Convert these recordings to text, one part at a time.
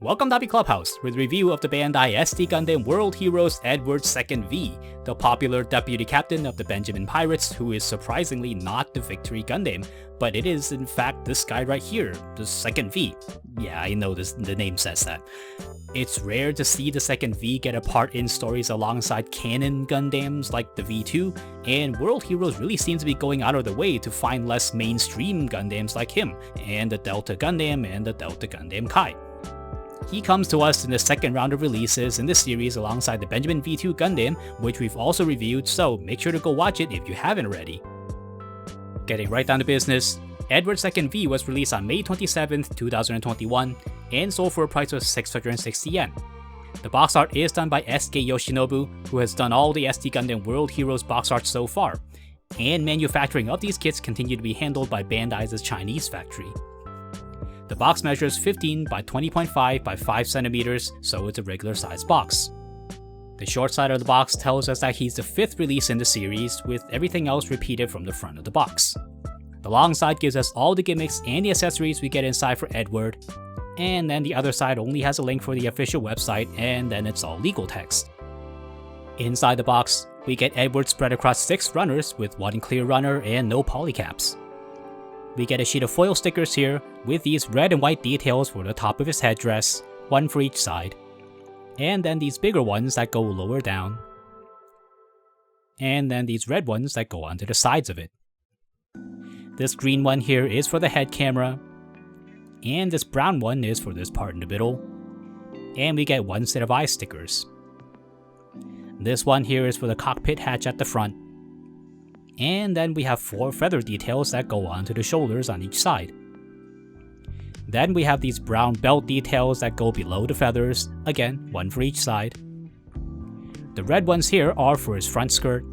Welcome to Clubhouse with a review of the Bandai SD Gundam World Heroes Edward 2nd V, the popular deputy captain of the Benjamin Pirates who is surprisingly not the Victory Gundam, but it is in fact this guy right here, the 2nd V. Yeah, I know the name says that. It's rare to see the 2nd V get a part in stories alongside canon Gundams like the V2, and World Heroes really seems to be going out of the way to find less mainstream Gundams like him, and the Delta Gundam and the Delta Gundam Kai. He comes to us in the second round of releases in the series alongside the Benjamin V2 Gundam, which we've also reviewed, so make sure to go watch it if you haven't already. Getting right down to business, Edward 2nd V was released on May 27th, 2021, and sold for a price of 660 yen. The box art is done by SK Yoshinobu, who has done all the SD Gundam World Heroes box art so far, and manufacturing of these kits continue to be handled by Bandai's Chinese factory. The box measures 15 by 20.5 by 5 centimeters, so it's a regular sized box. The short side of the box tells us that he's the 5th release in the series, with everything else repeated from the front of the box. The long side gives us all the gimmicks and the accessories we get inside for Edward, and then the other side only has a link for the official website, and then it's all legal text. Inside the box, we get Edward spread across 6 runners with 1 clear runner and no polycaps. We get a sheet of foil stickers here with these red and white details for the top of his headdress, 1 for each side, and then these bigger ones that go lower down, and then these red ones that go onto the sides of it. This green one here is for the head camera, and this brown one is for this part in the middle, and we get 1 set of eye stickers. This one here is for the cockpit hatch at the front, and then we have 4 feather details that go onto the shoulders on each side. Then we have these brown belt details that go below the feathers, again 1 for each side. The red ones here are for his front skirt.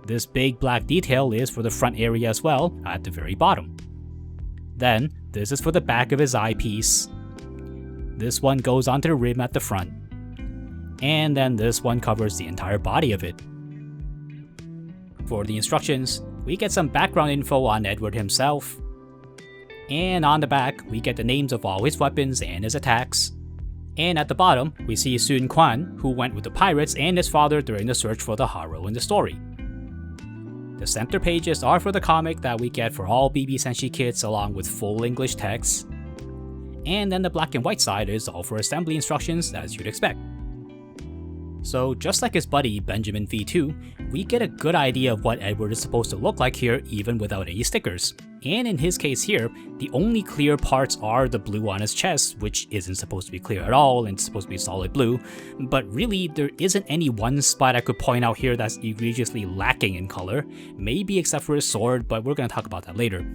This big black detail is for the front area as well, at the very bottom. Then, this is for the back of his eyepiece. This one goes onto the rim at the front. And then this one covers the entire body of it. For the instructions, we get some background info on Edward himself. And on the back, we get the names of all his weapons and his attacks. And at the bottom, we see Sun Quan, who went with the pirates and his father during the search for the hero in the story. The center pages are for the comic that we get for all BB Senshi kits along with full English text. And then the black and white side is all for assembly instructions as you'd expect. So just like his buddy Benjamin V2, we get a good idea of what Edward is supposed to look like here even without any stickers. And in his case here, the only clear parts are the blue on his chest, which isn't supposed to be clear at all and it's supposed to be solid blue, but really there isn't any one spot I could point out here that's egregiously lacking in color, maybe except for his sword, but we're going to talk about that later.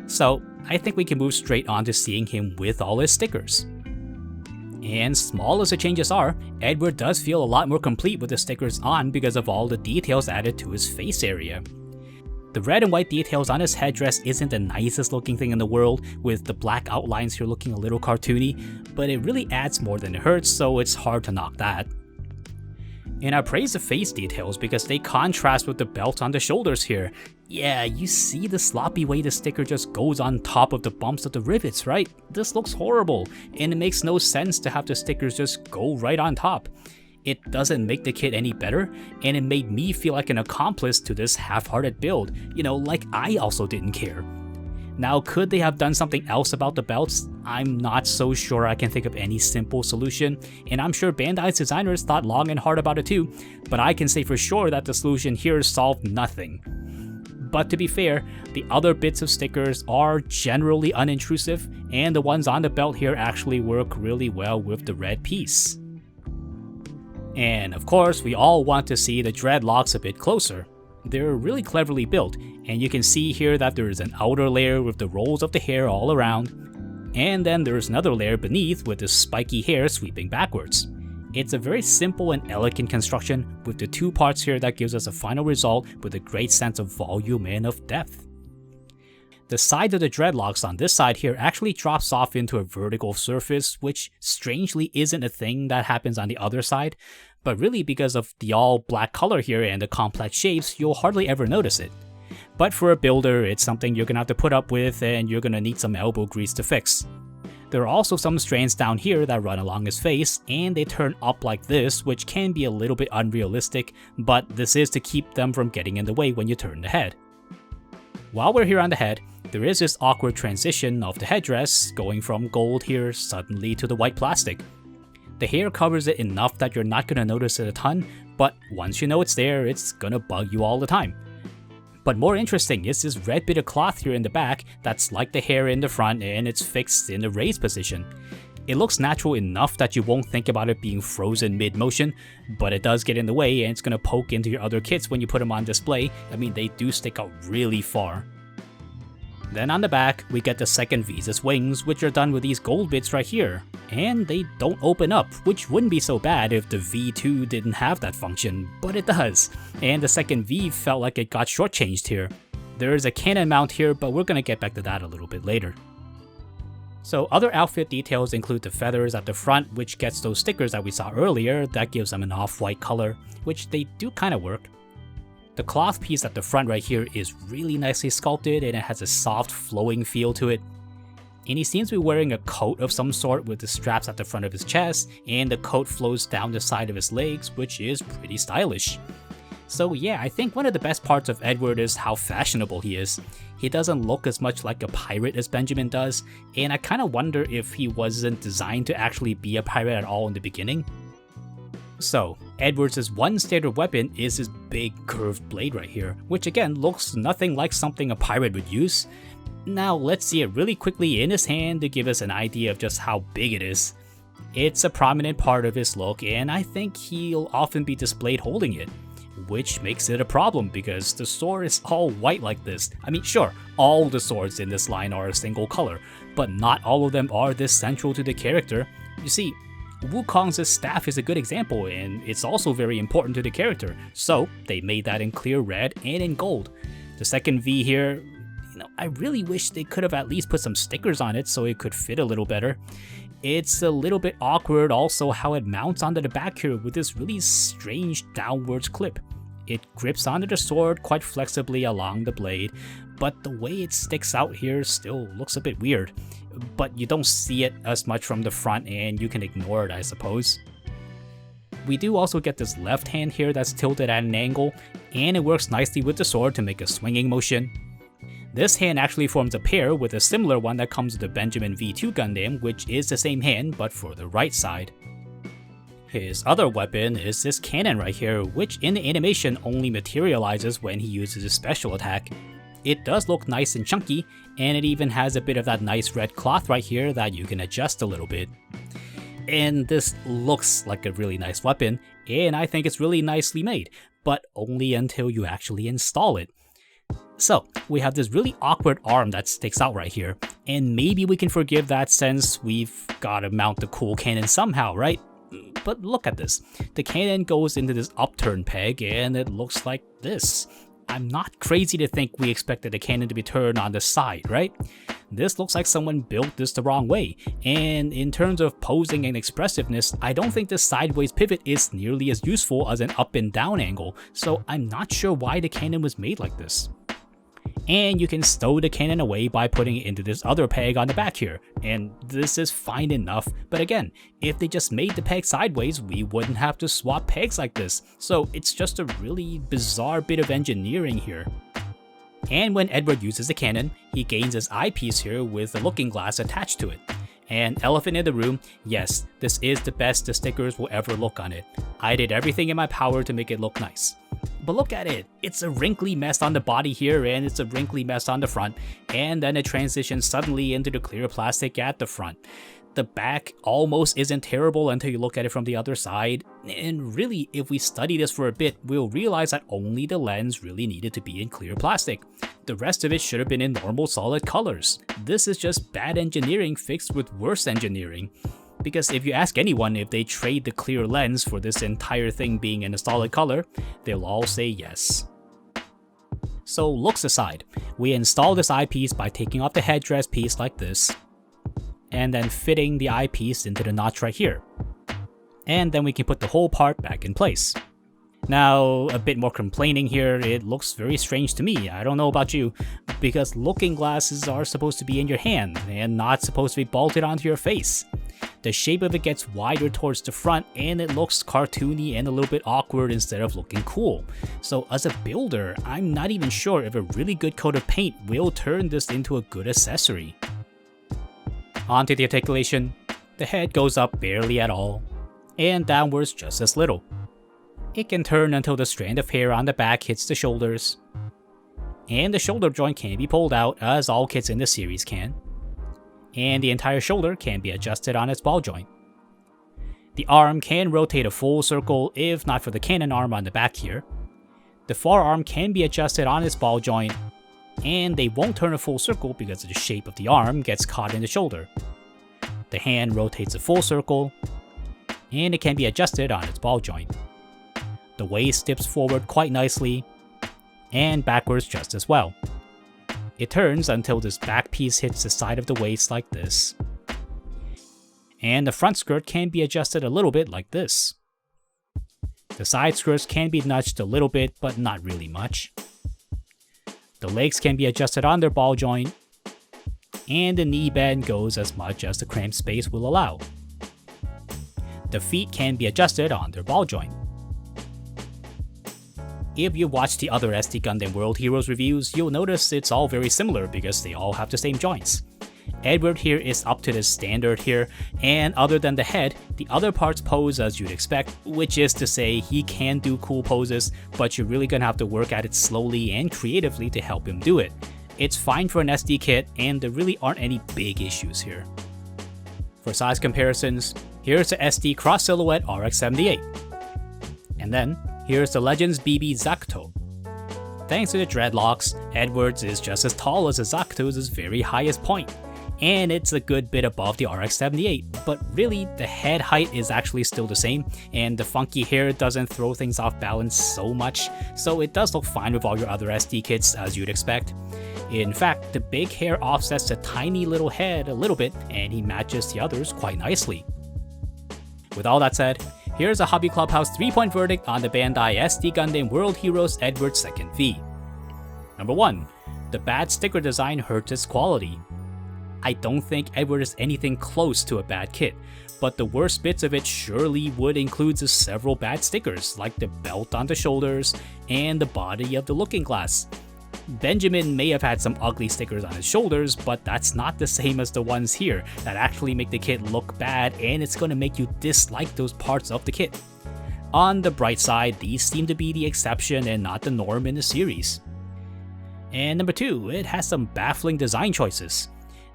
So I think we can move straight on to seeing him with all his stickers. And small as the changes are, Edward does feel a lot more complete with the stickers on because of all the details added to his face area. The red and white details on his headdress isn't the nicest looking thing in the world, with the black outlines here looking a little cartoony, but it really adds more than it hurts, so it's hard to knock that. And I praise the face details because they contrast with the belt on the shoulders here. Yeah, you see the sloppy way the sticker just goes on top of the bumps of the rivets, right? This looks horrible, and it makes no sense to have the stickers just go right on top. It doesn't make the kit any better, and it made me feel like an accomplice to this half-hearted build, like I also didn't care. Now, could they have done something else about the belts? I'm not so sure I can think of any simple solution, and I'm sure Bandai's designers thought long and hard about it too, but I can say for sure that the solution here solved nothing. But to be fair, the other bits of stickers are generally unintrusive, and the ones on the belt here actually work really well with the red piece. And of course, we all want to see the dreadlocks a bit closer. They're really cleverly built, and you can see here that there is an outer layer with the rolls of the hair all around, and then there's another layer beneath with the spiky hair sweeping backwards. It's a very simple and elegant construction with the 2 parts here that gives us a final result with a great sense of volume and of depth. The side of the dreadlocks on this side here actually drops off into a vertical surface, which strangely isn't a thing that happens on the other side, but really because of the all black color here and the complex shapes, you'll hardly ever notice it. But for a builder, it's something you're gonna have to put up with and you're gonna need some elbow grease to fix. The There are also some strands down here that run along his face, and they turn up like this, which can be a little bit unrealistic, but this is to keep them from getting in the way when you turn the head. While we're here on the head, there is this awkward transition of the headdress, going from gold here suddenly to the white plastic. The hair covers it enough that you're not going to notice it a ton, but once you know it's there, it's going to bug you all the time. But more interesting is this red bit of cloth here in the back that's like the hair in the front, and it's fixed in the raised position. It looks natural enough that you won't think about it being frozen mid-motion, but it does get in the way and it's going to poke into your other kits when you put them on display. I mean, they do stick out really far. Then on the back, we get the second V's wings, which are done with these gold bits right here. And they don't open up, which wouldn't be so bad if the V2 didn't have that function, but it does. And the second V felt like it got shortchanged here. There is a cannon mount here, but we're gonna get back to that a little bit later. So other outfit details include the feathers at the front, which gets those stickers that we saw earlier that gives them an off-white color, which they do kind of work. The cloth piece at the front right here is really nicely sculpted and it has a soft flowing feel to it. And he seems to be wearing a coat of some sort with the straps at the front of his chest, and the coat flows down the side of his legs, which is pretty stylish. So yeah, I think one of the best parts of Edward is how fashionable he is. He doesn't look as much like a pirate as Benjamin does, and I kind of wonder if he wasn't designed to actually be a pirate at all in the beginning. So, Edward's one standard weapon is his big curved blade right here, which again looks nothing like something a pirate would use. Now let's see it really quickly in his hand to give us an idea of just how big it is. It's a prominent part of his look, and I think he'll often be displayed holding it, which makes it a problem because the sword is all white like this. I mean, sure, all the swords in this line are a single color, but not all of them are this central to the character. You see, Wukong's staff is a good example, and it's also very important to the character, so they made that in clear red and in gold. The second V here, I really wish they could have at least put some stickers on it so it could fit a little better. It's a little bit awkward also how it mounts onto the back here with this really strange downwards clip. It grips onto the sword quite flexibly along the blade, but the way it sticks out here still looks a bit weird. But you don't see it as much from the front and you can ignore it, I suppose. We do also get this left hand here that's tilted at an angle, and it works nicely with the sword to make a swinging motion. This hand actually forms a pair with a similar one that comes with the Benjamin V2 Gundam, which is the same hand but for the right side. His other weapon is this cannon right here, which in the animation only materializes when he uses his special attack. It does look nice and chunky, and it even has a bit of that nice red cloth right here that you can adjust a little bit. And this looks like a really nice weapon, and I think it's really nicely made, but only until you actually install it. So, we have this really awkward arm that sticks out right here, and maybe we can forgive that since we've gotta mount the cool cannon somehow, right? But look at this. The cannon goes into this upturned peg, and it looks like this. I'm not crazy to think we expected the cannon to be turned on the side, right? This looks like someone built this the wrong way, and in terms of posing and expressiveness, I don't think the sideways pivot is nearly as useful as an up and down angle, so I'm not sure why the cannon was made like this. And you can stow the cannon away by putting it into this other peg on the back here, and this is fine enough, but again, if they just made the peg sideways, we wouldn't have to swap pegs like this, so it's just a really bizarre bit of engineering here. And when Edward uses the cannon, he gains his eyepiece here with a looking glass attached to it. And elephant in the room, yes, this is the best the stickers will ever look on it. I did everything in my power to make it look nice. But look at it, it's a wrinkly mess on the body here and it's a wrinkly mess on the front, and then it transitions suddenly into the clear plastic at the front. The back almost isn't terrible until you look at it from the other side, and really, if we study this for a bit, we'll realize that only the lens really needed to be in clear plastic. The rest of it should have been in normal solid colors. This is just bad engineering fixed with worse engineering. Because if you ask anyone if they trade the clear lens for this entire thing being in a solid color, they'll all say yes. So looks aside, we install this eyepiece by taking off the headdress piece like this, and then fitting the eyepiece into the notch right here. And then we can put the whole part back in place. Now, a bit more complaining here, it looks very strange to me, I don't know about you, because looking glasses are supposed to be in your hand and not supposed to be bolted onto your face. The shape of it gets wider towards the front and it looks cartoony and a little bit awkward instead of looking cool. So as a builder, I'm not even sure if a really good coat of paint will turn this into a good accessory. Onto the articulation. The head goes up barely at all, and downwards just as little. It can turn until the strand of hair on the back hits the shoulders, and the shoulder joint can be pulled out as all kits in the series can, and the entire shoulder can be adjusted on its ball joint. The arm can rotate a full circle if not for the cannon arm on the back here. The forearm can be adjusted on its ball joint, and they won't turn a full circle because the shape of the arm gets caught in the shoulder. The hand rotates a full circle, and it can be adjusted on its ball joint. The waist dips forward quite nicely, and backwards just as well. It turns until this back piece hits the side of the waist like this. And the front skirt can be adjusted a little bit like this. The side skirts can be nudged a little bit, but not really much. The legs can be adjusted on their ball joint, and the knee bend goes as much as the cramped space will allow. The feet can be adjusted on their ball joint. If you watch the other SD Gundam World Heroes reviews, you'll notice it's all very similar because they all have the same joints. Edward here is up to the standard here, and other than the head, the other parts pose as you'd expect, which is to say he can do cool poses, but you're really gonna have to work at it slowly and creatively to help him do it. It's fine for an SD kit, and there really aren't any big issues here. For size comparisons, here's the SD Cross Silhouette RX-78. And then, here's the Legends BB Zakuto. Thanks to the dreadlocks, Edwards is just as tall as the Zakuto's very highest point, and it's a good bit above the RX-78, but really the head height is actually still the same, and the funky hair doesn't throw things off balance so much, so it does look fine with all your other SD kits as you'd expect. In fact, the big hair offsets the tiny little head a little bit, and he matches the others quite nicely. With all that said, here's a Hobby Clubhouse 3-point verdict on the Bandai SD Gundam World Heroes Edward 2nd V. Number 1. The bad sticker design hurts its quality. I don't think Edward is anything close to a bad kit, but the worst bits of it surely would include the several bad stickers, like the belt on the shoulders and the body of the looking glass. Benjamin may have had some ugly stickers on his shoulders, but that's not the same as the ones here that actually make the kit look bad, and it's going to make you dislike those parts of the kit. On the bright side, these seem to be the exception and not the norm in the series. And number 2, it has some baffling design choices.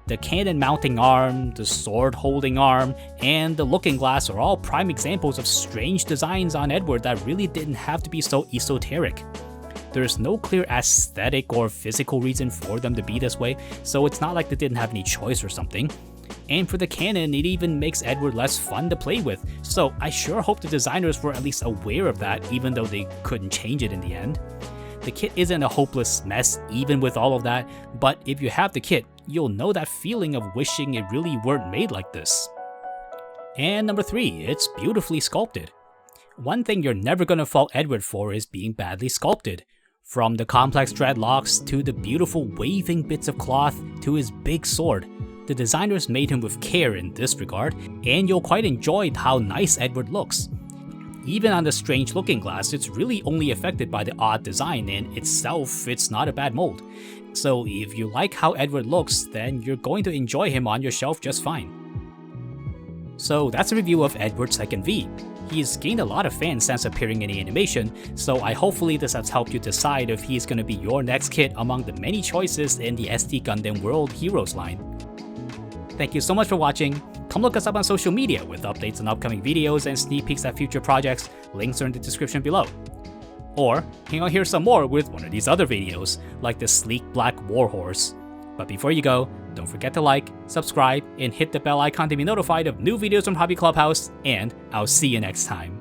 The cannon mounting arm, the sword holding arm, and the looking glass are all prime examples of strange designs on Edward that really didn't have to be so esoteric. There's no clear aesthetic or physical reason for them to be this way, so it's not like they didn't have any choice or something. And for the canon, it even makes Edward less fun to play with, so I sure hope the designers were at least aware of that, even though they couldn't change it in the end. The kit isn't a hopeless mess even with all of that, but if you have the kit, you'll know that feeling of wishing it really weren't made like this. And number 3, it's beautifully sculpted. One thing you're never gonna fault Edward for is being badly sculpted. From the complex dreadlocks, to the beautiful waving bits of cloth, to his big sword. The designers made him with care in this regard, and you'll quite enjoy how nice Edward looks. Even on the strange looking glass, it's really only affected by the odd design, and itself, it's not a bad mold. So if you like how Edward looks, then you're going to enjoy him on your shelf just fine. So that's a review of Edward 2nd V. He's gained a lot of fans since appearing in the animation, so hopefully this has helped you decide if he's going to be your next kit among the many choices in the SD Gundam World Heroes line. Thank you so much for watching. Come look us up on social media with updates on upcoming videos and sneak peeks at future projects. Links are in the description below. Or hang out here some more with one of these other videos, like the sleek black warhorse. But before you go, don't forget to like, subscribe, and hit the bell icon to be notified of new videos from Hobby Clubhouse, and I'll see you next time.